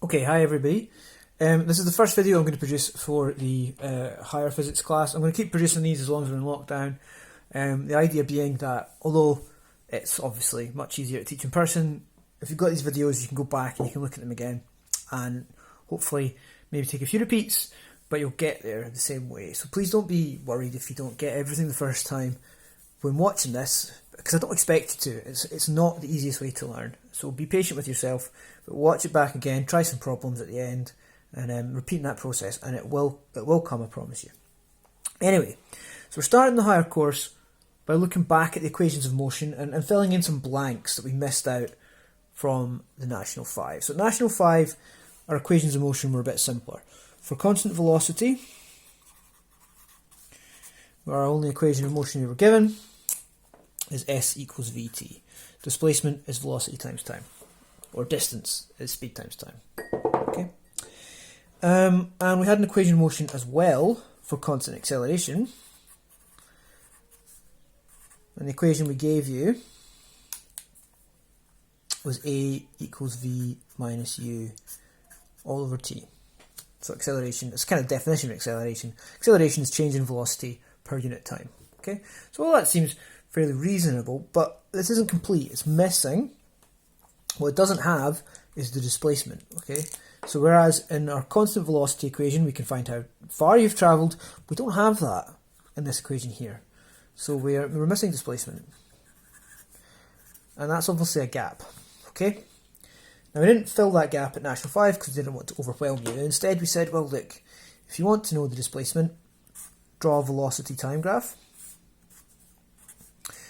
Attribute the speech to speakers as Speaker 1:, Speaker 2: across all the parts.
Speaker 1: Okay, hi everybody. This is the first video I'm going to produce for the higher physics class. I'm going to keep producing these as long as we're in lockdown. The idea being that although it's obviously much easier to teach in person, if you've got these videos you can go back and you can look at them again and hopefully maybe take a few repeats, but you'll get there the same way. So please don't be worried if you don't get everything the first time when watching this, because I don't expect you to. It's not the easiest way to learn. So be patient with yourself, but watch it back again, try some problems at the end, and repeating that process, and it will come, I promise you. Anyway, so we're starting the higher course by looking back at the equations of motion and filling in some blanks that we missed out from the National 5. So National 5, our equations of motion were a bit simpler. For constant velocity, our only equation of motion we were given is S equals Vt. Displacement is velocity times time, or distance is speed times time. Okay. And we had an equation of motion as well for constant acceleration. And the equation we gave you was A equals V minus U all over T. So acceleration, it's kind of definition of acceleration. Acceleration is change in velocity per unit time. Okay, so all that seems fairly reasonable, but this isn't complete. It's missing. What it doesn't have is the displacement. Okay, so whereas in our constant velocity equation we can find how far you've travelled, we don't have that in this equation here. So we're missing displacement, and that's obviously a gap. Okay. Now we didn't fill that gap at National 5 because we didn't want to overwhelm you. Instead we said, well look, if you want to know the displacement, draw a velocity time graph.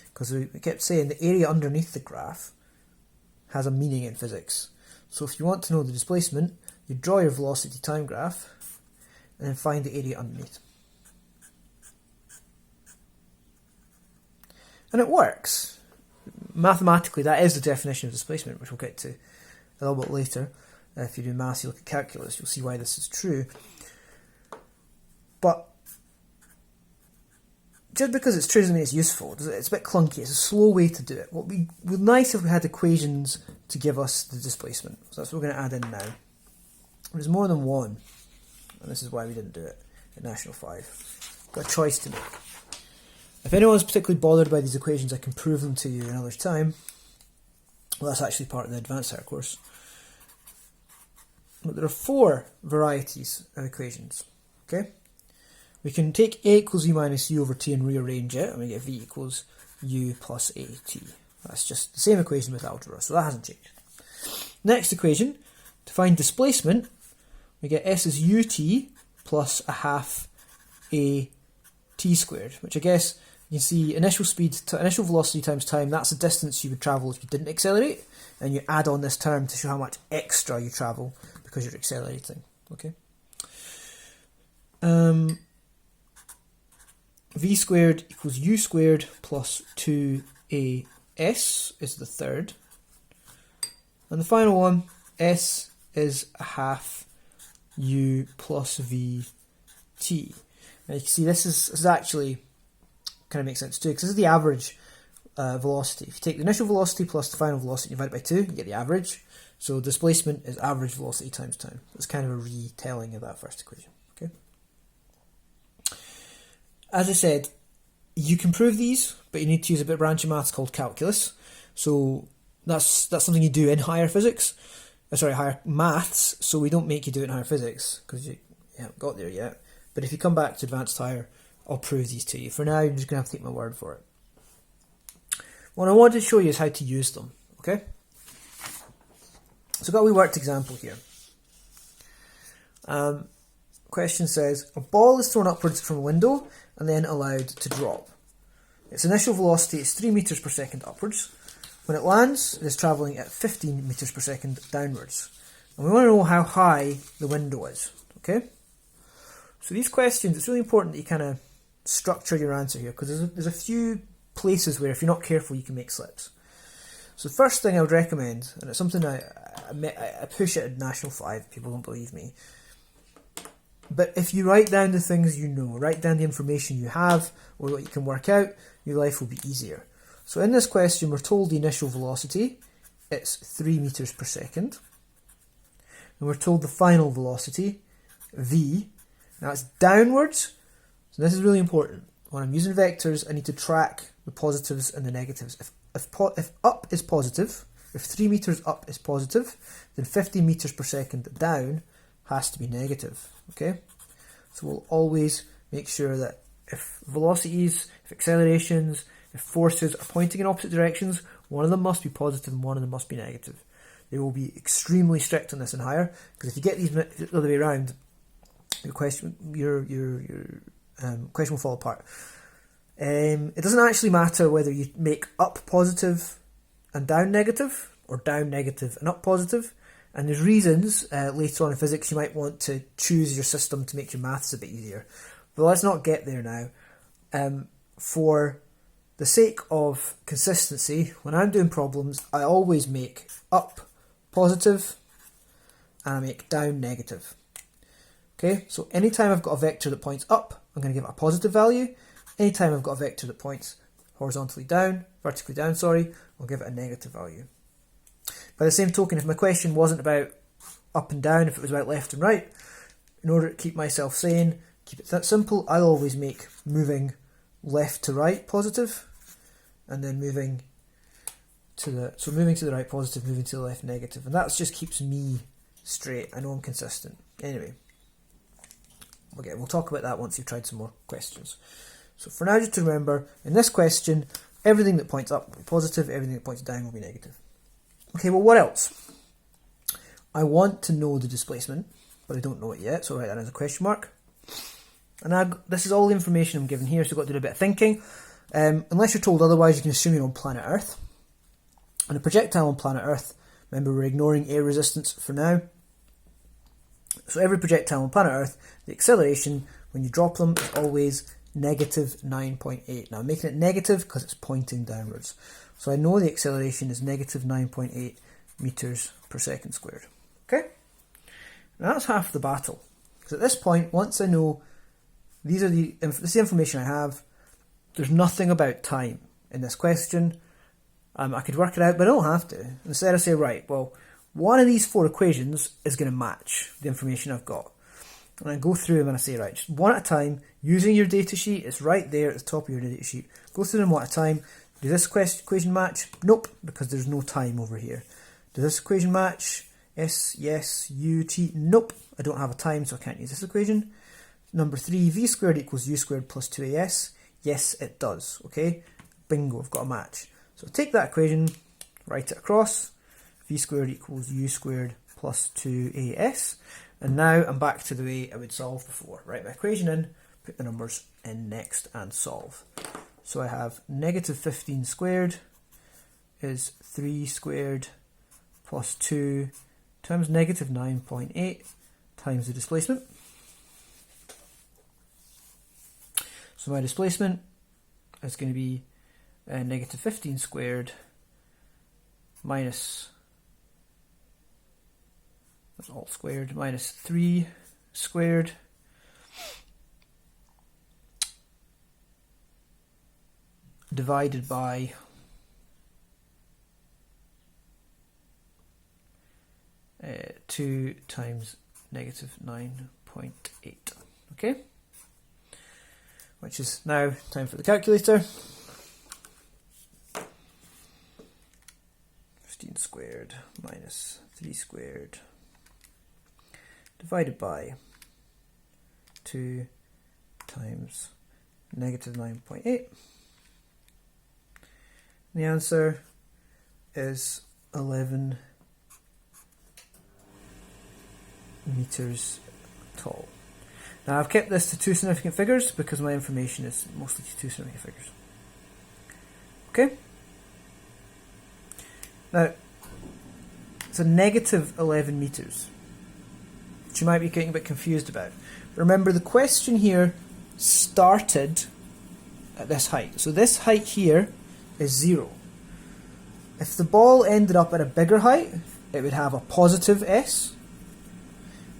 Speaker 1: Because we kept saying the area underneath the graph has a meaning in physics. So if you want to know the displacement, you draw your velocity time graph and then find the area underneath. And it works. Mathematically, that is the definition of displacement, which we'll get to a little bit later. If you do maths, you look at calculus, you'll see why this is true. But just because it's true doesn't mean it's useful. It's a bit clunky. It's a slow way to do it. What would be nice if we had equations to give us the displacement. So that's what we're going to add in now. There's more than one, and this is why we didn't do it at National 5. Got a choice to make. If anyone's particularly bothered by these equations, I can prove them to you another time. Well, that's actually part of the advanced higher course. But there are 4 varieties of equations. Okay. We can take A equals V minus U over T and rearrange it, and we get V equals U plus AT. That's just the same equation with algebra, so that hasn't changed. Next equation, to find displacement, we get S is UT plus a half AT squared, which I guess you can see initial speed, initial velocity times time, that's the distance you would travel if you didn't accelerate, and you add on this term to show how much extra you travel because you're accelerating. Okay. V squared equals U squared plus 2AS is the third. And the final one, S is a half U plus VT. Now you can see this is actually kind of makes sense too, because this is the average velocity. If you take the initial velocity plus the final velocity and divide it by 2, you get the average. So displacement is average velocity times time. It's kind of a retelling of that first equation. Okay. As I said, you can prove these, but you need to use a bit of branch of maths called calculus. So that's something you do in higher physics. Higher maths. So we don't make you do it in higher physics because you haven't got there yet. But if you come back to advanced higher, I'll prove these to you. For now, you're just going to have to take my word for it. What I want to show you is how to use them. Okay. So I've got a wee worked example here. Question says, a ball is thrown upwards from a window and then allowed to drop. Its initial velocity is 3 meters per second upwards. When it lands, it is travelling at 15 meters per second downwards. And we want to know how high the window is. Okay? So these questions, it's really important that you kind of structure your answer here, because there's a few places where if you're not careful you can make slips. So the first thing I would recommend, and it's something I push it at National 5, people don't believe me, but if you write down the things you know, write down the information you have or what you can work out, your life will be easier. So in this question we're told the initial velocity, it's 3 meters per second. and we're told the final velocity, v, now it's downwards, so this is really important. When I'm using vectors, I need to track the positives and the negatives. If up is positive, if 3 meters up is positive, then 50 meters per second down has to be negative, okay? So we'll always make sure that if velocities, if accelerations, if forces are pointing in opposite directions, one of them must be positive and one of them must be negative. They will be extremely strict on this in higher, because if you get these the other way around, your question will fall apart. It doesn't actually matter whether you make up positive and down negative, or down negative and up positive. And there's reasons later on in physics you might want to choose your system to make your maths a bit easier. But let's not get there now. For the sake of consistency, when I'm doing problems, I always make up positive and I make down negative. Okay, so anytime I've got a vector that points up, I'm going to give it a positive value. Anytime I've got a vector that points vertically down, I'll give it a negative value. By the same token, if my question wasn't about up and down, if it was about left and right, in order to keep myself sane, keep it that simple, I'll always make moving left to right positive, and then moving to the right positive, moving to the left negative, and that just keeps me straight. I know I'm consistent. Anyway, okay, we'll talk about that once you've tried some more questions. So for now, just to remember, in this question, everything that points up will be positive, everything that points down will be negative. Okay, well, what else? I want to know the displacement, but I don't know it yet, so I'll write that as a question mark. And this is all the information I'm given here, so you've got to do a bit of thinking. Unless you're told otherwise, you can assume you're on planet Earth. And a projectile on planet Earth, remember we're ignoring air resistance for now. So every projectile on planet Earth, the acceleration, when you drop them, is always negative 9.8. Now I'm making it negative because it's pointing downwards. So I know the acceleration is negative 9.8 meters per second squared. Okay? Now that's half the battle. Because at this point, once I know this is the information I have, there's nothing about time in this question. I could work it out, but I don't have to. Instead I say, right, well, one of these 4 equations is going to match the information I've got. And I go through them and I say, right, just one at a time, using your data sheet, it's right there at the top of your data sheet. Go through them one at a time. Does this equation match? Nope, because there's no time over here. Does this equation match? S, yes, U, T, nope. I don't have a time, so I can't use this equation. Number 3, v squared equals u squared plus 2as. Yes, it does, okay? Bingo, I've got a match. So take that equation, write it across. V squared equals u squared plus 2as. And now I'm back to the way I would solve before. Write my equation in, put the numbers in next and solve. So I have negative 15 squared is 3 squared plus 2 times negative 9.8 times the displacement. So my displacement is going to be negative 15 squared minus, that's all squared, minus 3 squared divided by 2 times negative 9.8. Okay? Which is now time for the calculator. 15 squared minus 3 squared divided by 2 times negative 9.8. The answer is 11 meters tall. Now I've kept this to 2 significant figures because my information is mostly to 2 significant figures. Okay? Now, it's a negative 11 meters, which you might be getting a bit confused about. Remember, the question here started at this height. So this height here is 0. If the ball ended up at a bigger height, it would have a positive S.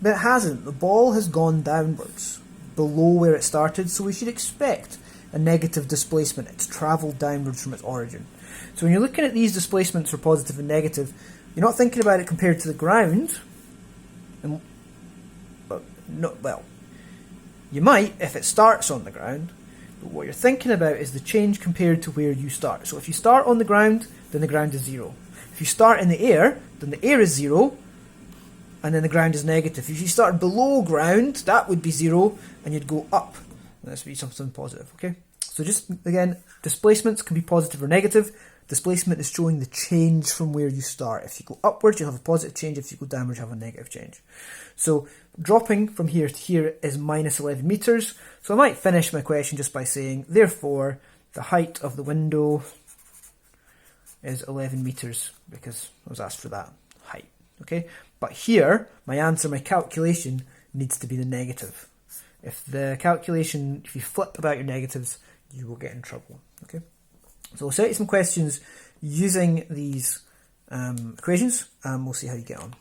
Speaker 1: But it hasn't. The ball has gone downwards, below where it started, so we should expect a negative displacement. It's travelled downwards from its origin. So when you're looking at these displacements for positive and negative, you're not thinking about it compared to the ground. You might if it starts on the ground, but what you're thinking about is the change compared to where you start. So if you start on the ground, then the ground is 0. If you start in the air, then the air is 0, and then the ground is negative. If you start below ground, that would be 0, and you'd go up. And this would be something positive, okay? So just, again, displacements can be positive or negative. Displacement is showing the change from where you start. If you go upwards, you'll have a positive change. If you go downwards, you'll have a negative change. So dropping from here to here is minus 11 metres. So I might finish my question just by saying, therefore, the height of the window is 11 metres, because I was asked for that height. Okay, but here, my answer, my calculation, needs to be the negative. If you flip about your negatives, you will get in trouble. Okay, so we'll set you some questions using these equations, and we'll see how you get on.